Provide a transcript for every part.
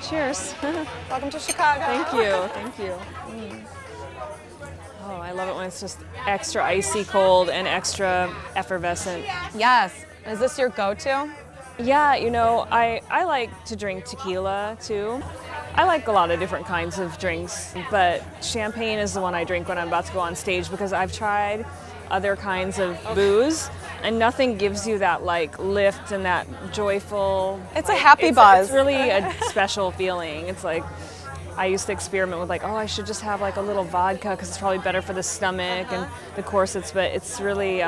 Cheers. Welcome to Chicago. Thank you. Thank you. Oh, I love it when it's just extra icy cold and extra effervescent. Yes. Is this your go-to? Yeah, you know, I like to drink tequila too. I like a lot of different kinds of drinks, but champagne is the one I drink when I'm about to go on stage because I've tried other kinds of booze and nothing gives you that like lift and that joyful. It's a happy buzz. It's really a special feeling. It's like I used to experiment with like, oh, I should just have like a little vodka because it's probably better for the stomach and the corsets, but it's really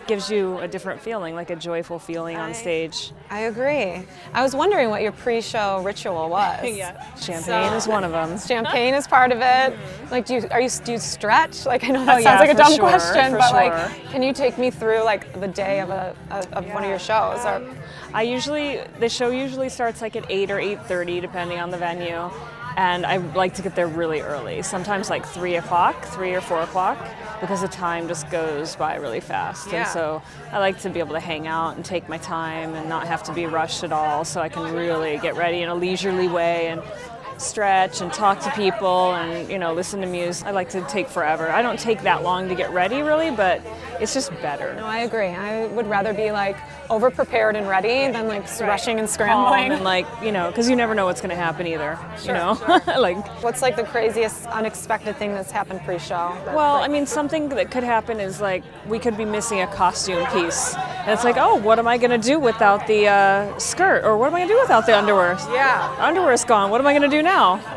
gives you a different feeling, like a joyful feeling on stage. I agree. I was wondering what your pre-show ritual was. Yeah. Champagne is one of them. Champagne is part of it. Like, do you stretch? Like, I know that sounds like a dumb question, but like, can you take me through like the day of one of your shows? Or The show usually starts like at 8 or 8:30, depending on the venue. And I like to get there really early, sometimes like 3 or 4 o'clock, because the time just goes by really fast. Yeah. And so I like to be able to hang out and take my time and not have to be rushed at all, so I can really get ready in a leisurely way and stretch and talk to people and, you know, listen to music. I like to take forever. I don't take that long to get ready really, but it's just better. No, I agree. I would rather be like over prepared and ready than like rushing and scrambling. And like, you know, because you never know what's going to happen either, you know? Like, what's like the craziest unexpected thing that's happened pre-show? Well, I mean, something that could happen is like we could be missing a costume piece. And it's like, oh, what am I going to do without the skirt? Or what am I going to do without the underwear? Yeah. Underwear's gone. What am I going to do now?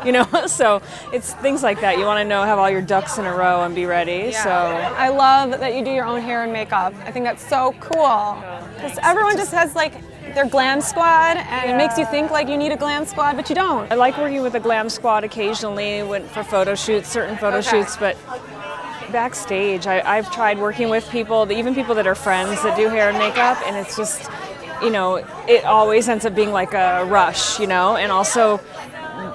You know, so it's things like that. You want to know, have all your ducks in a row and be ready. Yeah. So I love that you do your own hair and makeup. I think that's so cool. Because everyone just has like their glam squad, and it makes you think like you need a glam squad, but you don't. I like working with a glam squad occasionally, went for photo shoots, certain photo shoots, but backstage, I've tried working with people, even people that are friends that do hair and makeup, and it's just, you know, it always ends up being like a rush, you know, and also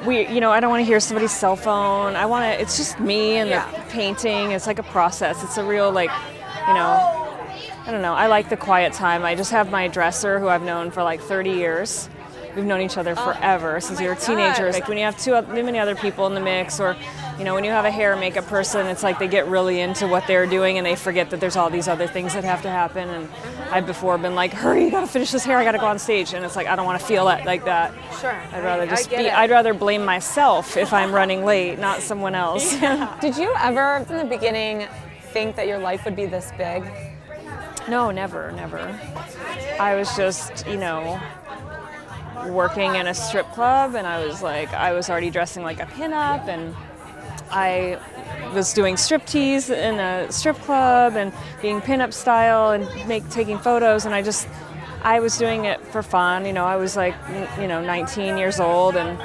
I don't want to hear somebody's cell phone. It's just me and the painting. It's like a process. It's a real like, you know, I don't know. I like the quiet time. I just have my dresser who I've known for like 30 years. We've known each other forever since we were teenagers. Like when you have too many other people in the mix, or you know, when you have a hair and makeup person, it's like they get really into what they're doing and they forget that there's all these other things that have to happen. And I've before been like, hurry, you gotta finish this hair, I gotta go on stage. And it's like, I don't want to feel it like that. Sure. I'd rather I'd rather blame myself if I'm running late, not someone else. Did you ever, in the beginning, think that your life would be this big? No, never. I was just, you know, working in a strip club, and I was already dressing like a pinup, and I was doing striptease in a strip club and being pinup style and taking photos, and I was doing it for fun. You know, I was like, you know, 19 years old and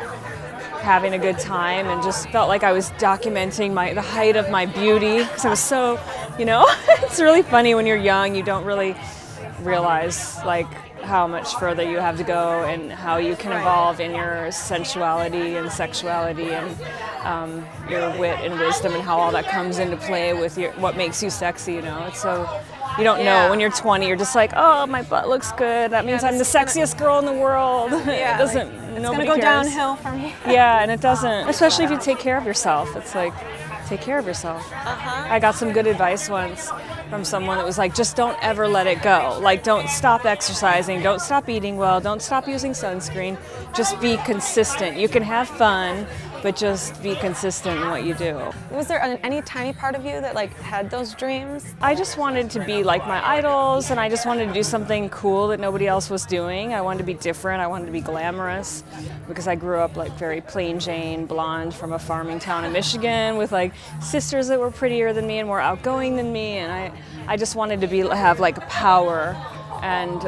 having a good time, and just felt like I was documenting the height of my beauty, because I was so, you know, it's really funny when you're young, you don't really realize like how much further you have to go and how you can evolve in your sensuality and sexuality and your wit and wisdom, and how all that comes into play with what makes you sexy, you know. It's so, you don't know when you're 20, you're just like, oh, my butt looks good, that means I'm the sexiest girl in the world. Yeah, it doesn't, it's nobody gonna go cares. downhill from here. Yeah, and it doesn't, especially if you take care of yourself. It's like, take care of yourself. I got some good advice once from someone that was like, just don't ever let it go. Like, don't stop exercising, don't stop eating well, don't stop using sunscreen. Just be consistent. You can have fun, but just be consistent in what you do. Was there any tiny part of you that like had those dreams? I just wanted to be like my idols, and I just wanted to do something cool that nobody else was doing. I wanted to be different. I wanted to be glamorous, because I grew up like very plain Jane, blonde from a farming town in Michigan with like sisters that were prettier than me and more outgoing than me, and I just wanted to have like power, and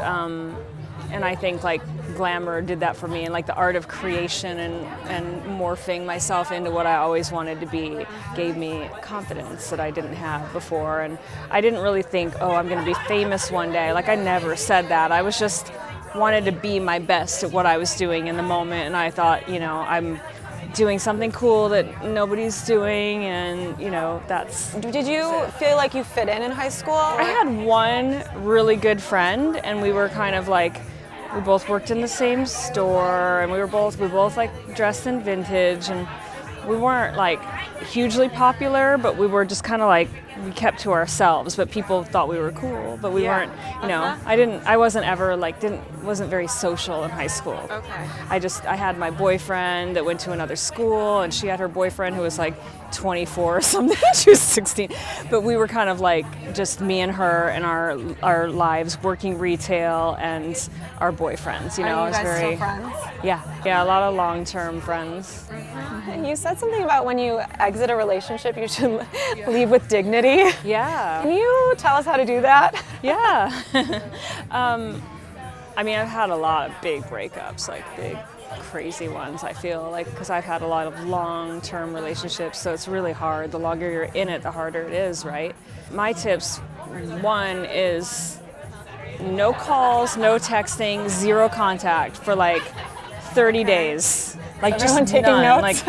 I think like glamour did that for me, and like the art of creation and morphing myself into what I always wanted to be gave me confidence that I didn't have before. And I didn't really think, oh, I'm going to be famous one day. Like, I never said that. I was just wanted to be my best at what I was doing in the moment, and I thought, you know, doing something cool that nobody's doing, and that's. Did you feel like you fit in high school? I had one really good friend, and we were kind of like, we both worked in the same store, and we both like dressed in vintage, and we weren't like hugely popular, but we were just kind of like, we kept to ourselves, but people thought we were cool, but we weren't, I wasn't very social in high school. Okay. I had my boyfriend that went to another school, and she had her boyfriend who was like 24 or something. She was 16, but we were kind of like just me and her and our lives, working retail, and our boyfriends. Are you guys still friends? Yeah, a lot of long-term friends. You said something about when you exit a relationship, you should leave with dignity. Yeah. Can you tell us how to do that? Yeah. I've had a lot of big breakups, like big, crazy ones, I feel like, because I've had a lot of long-term relationships, so it's really hard. The longer you're in it, the harder it is, right? My tips, one is no calls, no texting, zero contact for like 30 days. Like Everyone just taking none. notes?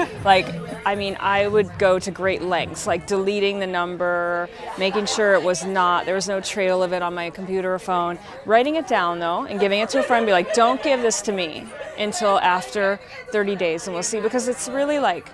I would go to great lengths, like deleting the number, making sure there was no trail of it on my computer or phone, writing it down though, and giving it to a friend, be like, don't give this to me until after 30 days, and we'll see, because it's really like,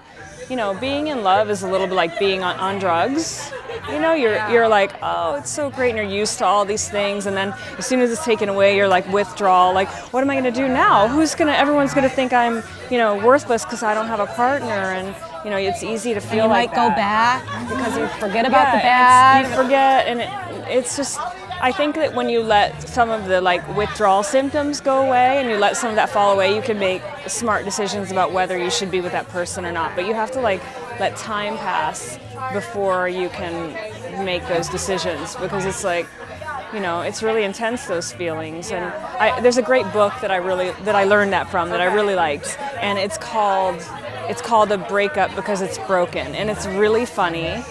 being in love is a little bit like being on drugs. You're like, oh, it's so great, and you're used to all these things, and then as soon as it's taken away, you're like withdrawal, like, what am I going to do now? Everyone's going to think I'm, worthless because I don't have a partner, and it's easy to feel like you might go back because you forget about the bad. You forget, and it's just. I think that when you let some of the like withdrawal symptoms go away and you let some of that fall away, you can make smart decisions about whether you should be with that person or not. But you have to like let time pass before you can make those decisions, because it's like, it's really intense, those feelings. And there's a great book that I learned that from, that I really liked, and it's called A Breakup Because It's Broken, and it's really funny.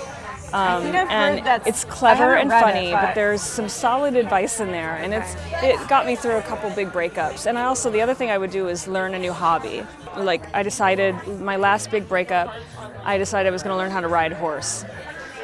I think I've heard that. It's clever and funny, but there's some solid advice in there, and it got me through a couple big breakups. And the other thing I would do is learn a new hobby. Like I decided, my last big breakup, I decided I was going to learn how to ride a horse,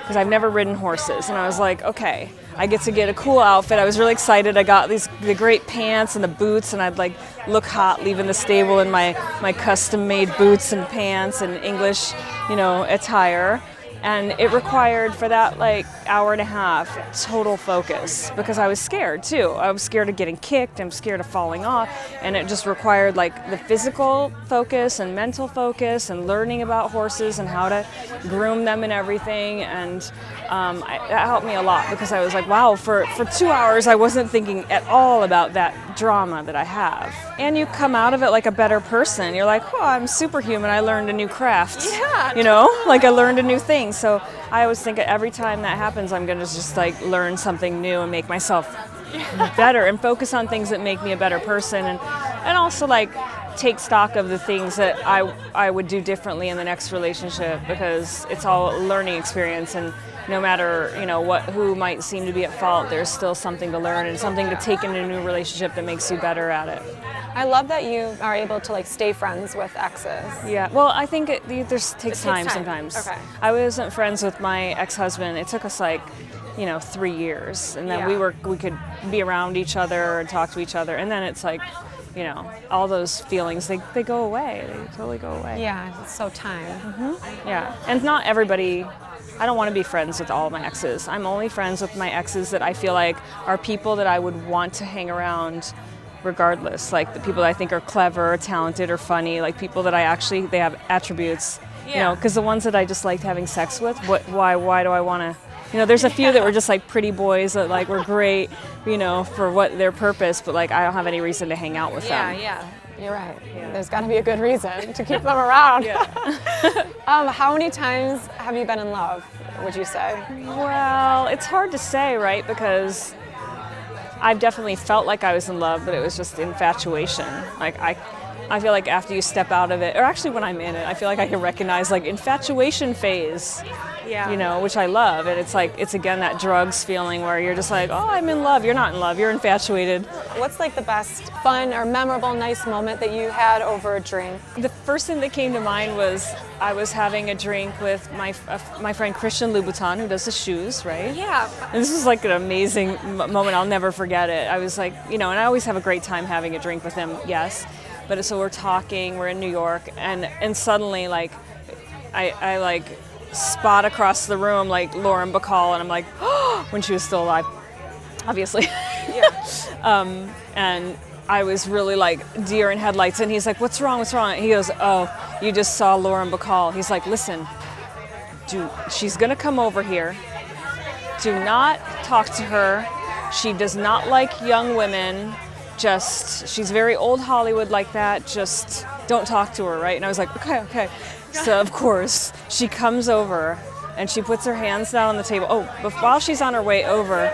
because I've never ridden horses, and I was like, okay, I get to get a cool outfit. I was really excited. I got the great pants and the boots, and I'd like look hot leaving the stable in my custom-made boots and pants and English, attire. And it required, for that like hour and a half, total focus, because I was scared too. I was scared of getting kicked, I'm scared of falling off, and it just required like the physical focus and mental focus and learning about horses and how to groom them and everything. And that helped me a lot, because I was like, wow, for 2 hours I wasn't thinking at all about that drama that I have. And you come out of it like a better person. You're like, oh, I'm superhuman, I learned a new craft. Yeah, like I learned a new thing. So I always think every time that happens, I'm going to just like learn something new and make myself better, and focus on things that make me a better person, and also like take stock of the things that I would do differently in the next relationship, because it's all a learning experience, and no matter who might seem to be at fault, there's still something to learn and something to take into a new relationship that makes you better at it. I love that you are able to like stay friends with exes. Yeah, well, I think it takes time sometimes. Okay. I wasn't friends with my ex-husband. It took us like 3 years, and then we could be around each other and talk to each other, and then it's like, all those feelings, they go away. They totally go away. Yeah, it's so time. Mm-hmm. Yeah, and not everybody. I don't want to be friends with all of my exes. I'm only friends with my exes that I feel like are people that I would want to hang around regardless. Like the people that I think are clever, or talented, or funny. Like people that they have attributes. Because the ones that I just liked having sex with, why do I want to? There's a few that were just like pretty boys that like were great, for what their purpose, but like I don't have any reason to hang out with them. Yeah. You're right. Yeah. There's got to be a good reason to keep them around. How many times have you been in love, would you say? Well, it's hard to say, right? Because I've definitely felt like I was in love, but it was just infatuation. Like I feel like after you step out of it, or actually when I'm in it, I feel like I can recognize like infatuation phase, Yeah. you know, which I love. And it's like, it's again that drugs feeling where you're just like, oh, I'm in love. You're not in love, you're infatuated. What's like the best fun or memorable, nice moment that you had over a drink? The first thing that came to mind was I was having a drink with my friend Christian Louboutin, who does the shoes, right? Yeah. And this was like an amazing moment. I'll never forget it. I was like, you know, and I always have a great time having a drink with him, yes. But so we're talking, we're in New York, and suddenly like I like spot across the room like Lauren Bacall, and I'm like, oh, when she was still alive, obviously. Yeah. And I was really like deer in headlights, and he's like, what's wrong? He goes, oh, you just saw Lauren Bacall. He's like, listen, she's gonna come over here. Do not talk to her. She does not like young women. She's very old Hollywood like that. Just don't talk to her, right? And I was like, okay. So of course, she comes over and she puts her hands down on the table. Oh, but while she's on her way over,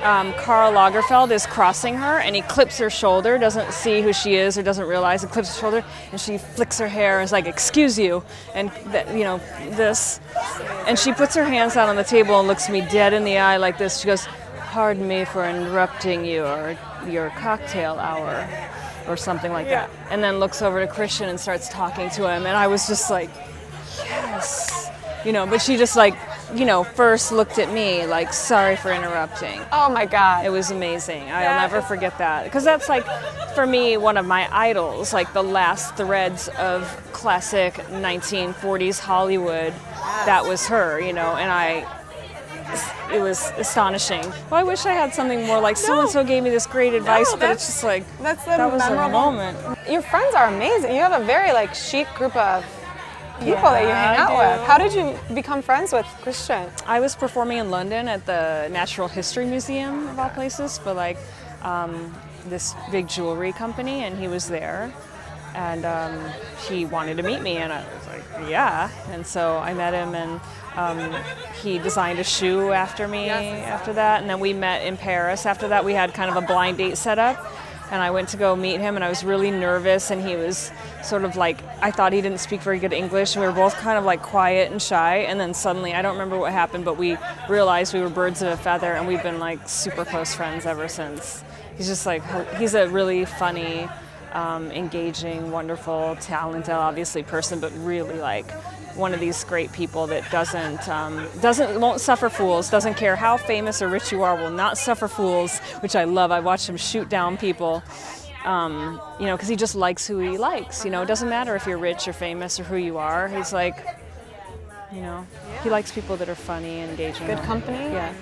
Karl Lagerfeld is crossing her, and he clips her shoulder, doesn't see who she is or doesn't realize it, clips her shoulder, and she flicks her hair and is like, excuse you, and you know, this. And she puts her hands down on the table and looks me dead in the eye like this. She goes, pardon me for interrupting your cocktail hour, or something like that. And then looks over to Christian and starts talking to him, and I was just like, yes. You know, but she just like, you know, first looked at me like, sorry for interrupting. Oh my God. It was amazing. I'll never forget that. Because that's like, for me, one of my idols, like the last threads of classic 1940s Hollywood. That was her, you know, and it was astonishing. Well, I wish I had something more like so-and-so gave me this great advice, but it's just like, that was a moment. Your friends are amazing. You have a very like chic group of people that you hang out with. How did you become friends with Christian? I was performing in London at the Natural History Museum, of all places, for like this big jewelry company, and he was there. And he wanted to meet me, and I was like, yeah. And so I met him, and he designed a shoe after me after that. And then we met in Paris. After that, we had kind of a blind date set up. And I went to go meet him, and I was really nervous, and he was sort of like, I thought he didn't speak very good English, and we were both kind of like quiet and shy, and then suddenly, I don't remember what happened, but we realized we were birds of a feather, and we've been like super close friends ever since. He's just like, he's a really funny, engaging, wonderful, talented, obviously person, but really like one of these great people that won't suffer fools, doesn't care how famous or rich you are, will not suffer fools, which I love. I watch him shoot down people, you know, because he just likes who he likes. You know, it doesn't matter if you're rich or famous or who you are. He's like, you know, he likes people that are funny and engaging. Good company? Yeah.